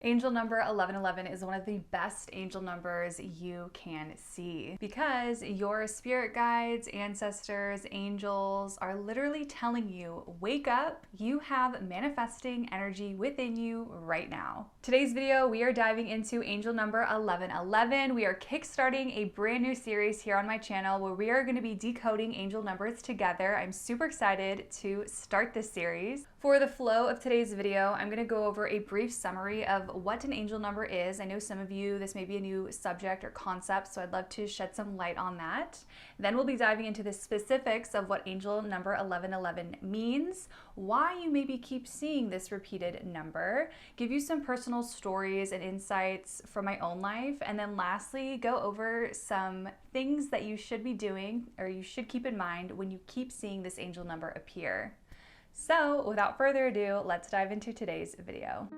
Angel number 1111 is one of the best angel numbers you can see because your spirit guides, ancestors, angels are literally telling you, wake up, you have manifesting energy within you right now. Today's video, we are diving into angel number 1111. We are kickstarting a brand new series here on my channel where we are going to be decoding angel numbers together. I'm super excited to start this series. For the flow of today's video, I'm going to go over a brief summary of what an angel number is. I know some of you, this may be a new subject or concept, so I'd love to shed some light on that. Then we'll be diving into the specifics of what angel number 1111 means, why you maybe keep seeing this repeated number, give you some personal stories and insights from my own life, and then lastly, go over some things that you should be doing or you should keep in mind when you keep seeing this angel number appear. So without further ado, let's dive into today's video.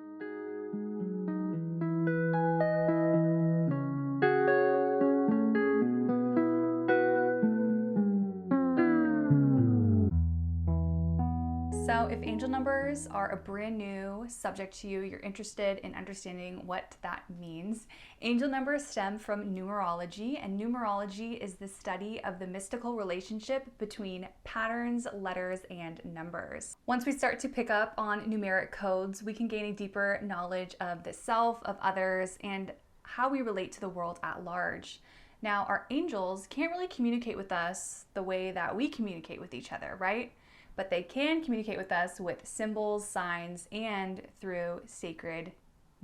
So if angel numbers are a brand new subject to you, you're interested in understanding what that means. Angel numbers stem from numerology, and numerology is the study of the mystical relationship between patterns, letters, and numbers. Once we start to pick up on numeric codes, we can gain a deeper knowledge of the self, of others, and how we relate to the world at large. Now, our angels can't really communicate with us the way that we communicate with each other, right? But they can communicate with us with symbols, signs, and through sacred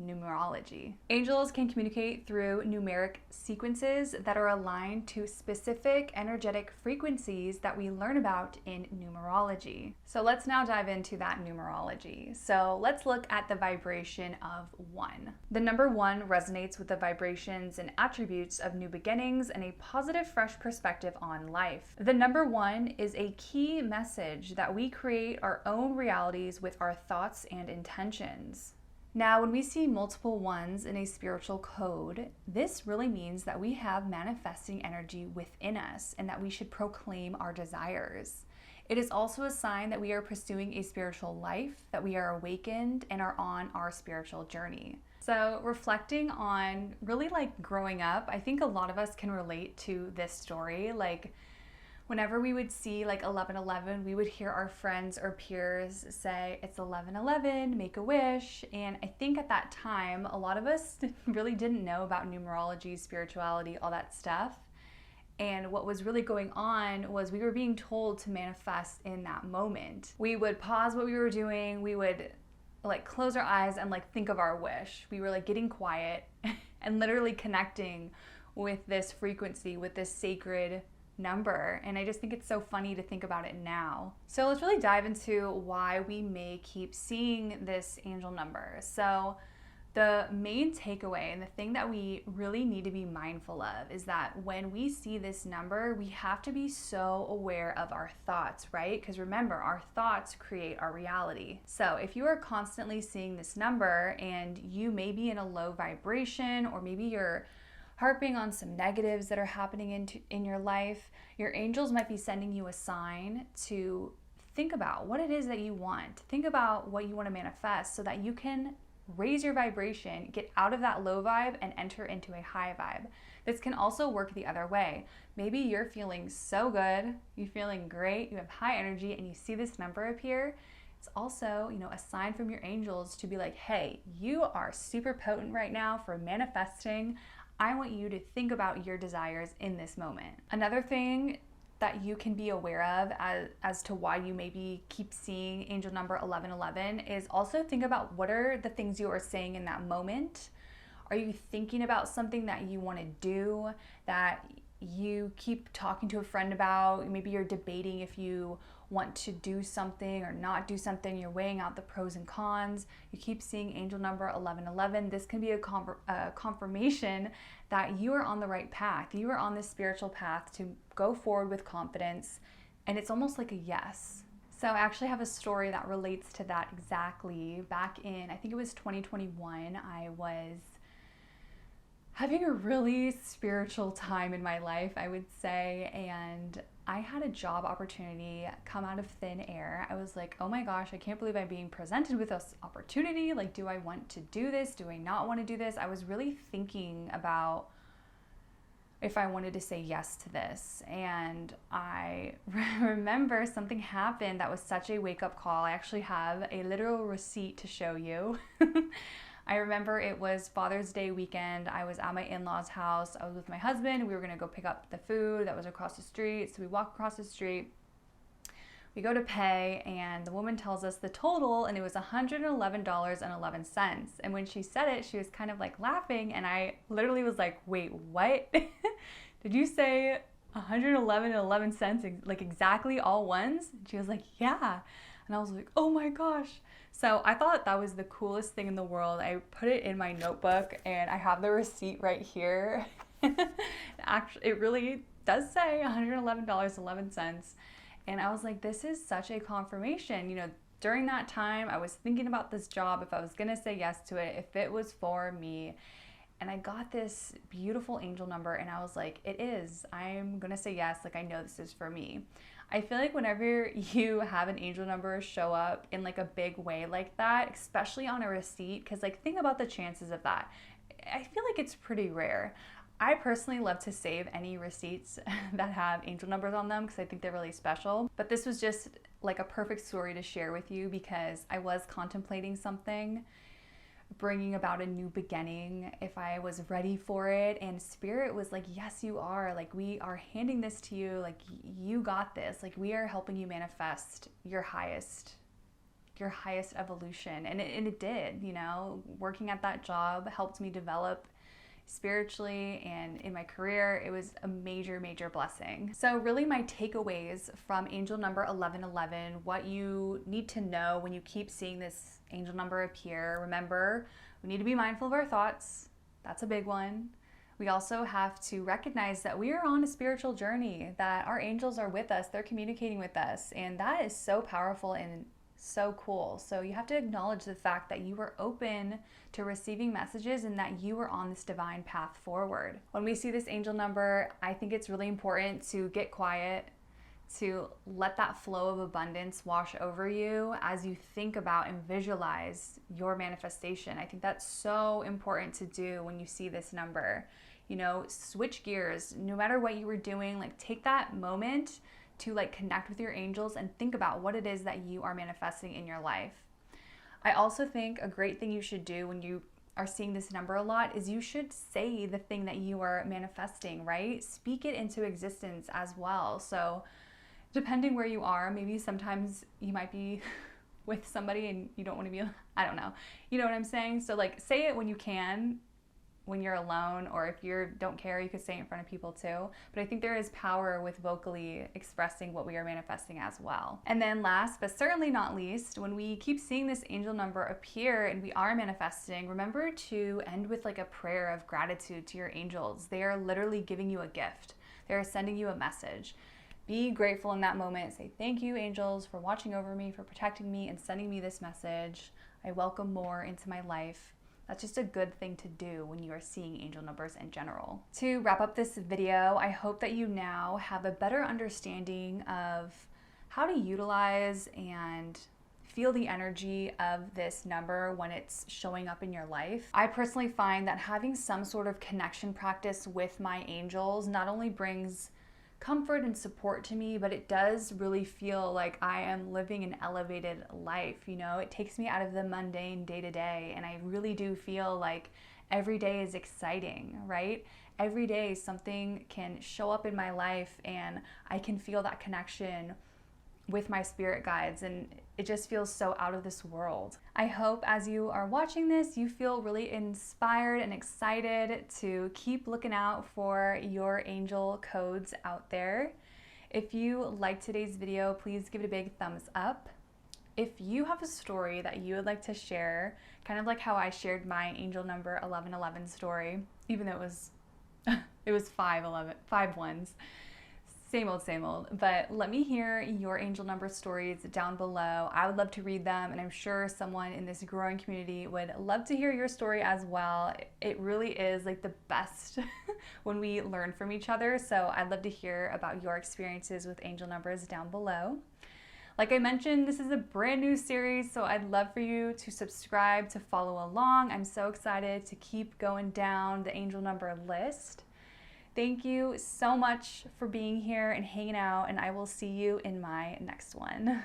numerology. Angels can communicate through numeric sequences that are aligned to specific energetic frequencies that we learn about in numerology. So let's now dive into that numerology. So let's look at the vibration of 1. The number 1 resonates with the vibrations and attributes of new beginnings and a positive, fresh perspective on life. The number 1 is a key message that we create our own realities with our thoughts and intentions. Now, when we see multiple ones in a spiritual code, this really means that we have manifesting energy within us and that we should proclaim our desires. It is also a sign that we are pursuing a spiritual life, that we are awakened and are on our spiritual journey. So reflecting on really like growing up, I think a lot of us can relate to this story. Like whenever we would see like 1111, we would hear our friends or peers say, it's 1111, make a wish. And I think at that time, a lot of us really didn't know about numerology, spirituality, all that stuff. And what was really going on was we were being told to manifest in that moment. We would pause what we were doing. We would like close our eyes and like think of our wish. We were like getting quiet and literally connecting with this frequency, with this sacred number. And I just think it's so funny to think about it now. So let's really dive into why we may keep seeing this angel number. So the main takeaway and the thing that we really need to be mindful of is that when we see this number, we have to be so aware of our thoughts, right? Because remember, our thoughts create our reality. So if you are constantly seeing this number and you may be in a low vibration, or maybe you're harping on some negatives that are happening in your life, your angels might be sending you a sign to think about what it is that you want. Think about what you want to manifest so that you can raise your vibration, get out of that low vibe and enter into a high vibe. This can also work the other way. Maybe you're feeling so good, you're feeling great, you have high energy, and you see this number appear. It's also, a sign from your angels to be like, hey, you are super potent right now for manifesting. I want you to think about your desires in this moment. Another thing that you can be aware of as to why you maybe keep seeing angel number 1111 is also think about what are the things you are saying in that moment. Are you thinking about something that you want to do, that you keep talking to a friend about? Maybe you're debating if you want to do something or not do something. You're weighing out the pros and cons. You keep seeing angel number 1111. This can be a confirmation that you are on the right path. You are on this spiritual path to go forward with confidence. And it's almost like a yes. So I actually have a story that relates to that exactly. Back in, I think it was 2021, I was having a really spiritual time in my life, I would say, and I had a job opportunity come out of thin air. I was like, oh my gosh, I can't believe I'm being presented with this opportunity. Like, do I want to do this? Do I not want to do this? I was really thinking about if I wanted to say yes to this. And I remember something happened that was such a wake-up call. I actually have a literal receipt to show you. I remember it was Father's Day weekend. I was at my in-laws' house. I was with my husband. We were gonna go pick up the food that was across the street. So we walk across the street. We go to pay, and the woman tells us the total, and it was $111.11. And when she said it, she was kind of like laughing, and I literally was like, wait, what? Did you say $111.11, like exactly all ones? And she was like, yeah. And I was like, oh my gosh. So I thought that was the coolest thing in the world. I put it in my notebook, and I have the receipt right here. Actually, it really does say $111.11. And I was like, this is such a confirmation. You know, during that time, I was thinking about this job, if I was gonna say yes to it, if it was for me. And I got this beautiful angel number, and I was like, it is. I'm gonna say yes. Like, I know this is for me. I feel like whenever you have an angel number show up in like a big way like that, especially on a receipt, because like think about the chances of that. I feel like it's pretty rare. I personally love to save any receipts that have angel numbers on them because I think they're really special. But this was just like a perfect story to share with you because I was contemplating something, bringing about a new beginning, if I was ready for it, and Spirit was like, yes, you are. Like, we are handing this to you. Like, you got this. Like, we are helping you manifest your highest evolution. And it did, you know. Working at that job helped me develop spiritually and in my career. It was a major, major blessing. So really my takeaways from angel number 1111, what you need to know when you keep seeing this angel number appear. Remember, we need to be mindful of our thoughts. That's a big one. We also have to recognize that we are on a spiritual journey, that our angels are with us, they're communicating with us, and that is so powerful and so cool. So you have to acknowledge the fact that you were open to receiving messages and that you were on this divine path forward. When we see this angel number, I think it's really important to get quiet, to let that flow of abundance wash over you as you think about and visualize your manifestation. I think that's so important to do when you see this number. You know, switch gears. No matter what you were doing, like take that moment to like connect with your angels and think about what it is that you are manifesting in your life. I also think a great thing you should do when you are seeing this number a lot is you should say the thing that you are manifesting, right? Speak it into existence as well. So depending where you are, maybe sometimes you might be with somebody and you don't want to be, I don't know. You know what I'm saying? So like say it when you can, when you're alone, or if you don't care, you could say it in front of people too. But I think there is power with vocally expressing what we are manifesting as well. And then last, but certainly not least, when we keep seeing this angel number appear and we are manifesting, remember to end with like a prayer of gratitude to your angels. They are literally giving you a gift. They're sending you a message. Be grateful in that moment. Say, thank you, angels, for watching over me, for protecting me and sending me this message. I welcome more into my life. That's just a good thing to do when you are seeing angel numbers in general. To wrap up this video, I hope that you now have a better understanding of how to utilize and feel the energy of this number when it's showing up in your life. I personally find that having some sort of connection practice with my angels not only brings comfort and support to me, but it does really feel like I am living an elevated life. You know, it takes me out of the mundane day to day, and I really do feel like every day is exciting, right? Every day something can show up in my life and I can feel that connection with my spirit guides, and it just feels so out of this world. I hope as you are watching this, you feel really inspired and excited to keep looking out for your angel codes out there. If you liked today's video, please give it a big thumbs up. If you have a story that you would like to share, kind of like how I shared my angel number 1111 story, even though it was 5 ones. Same old. But let me hear your angel number stories down below. I would love to read them, and I'm sure someone in this growing community would love to hear your story as well. It really is like the best when we learn from each other. So I'd love to hear about your experiences with angel numbers down below. Like I mentioned, this is a brand new series, so I'd love for you to subscribe to follow along. I'm so excited to keep going down the angel number list. Thank you so much for being here and hanging out, and I will see you in my next one.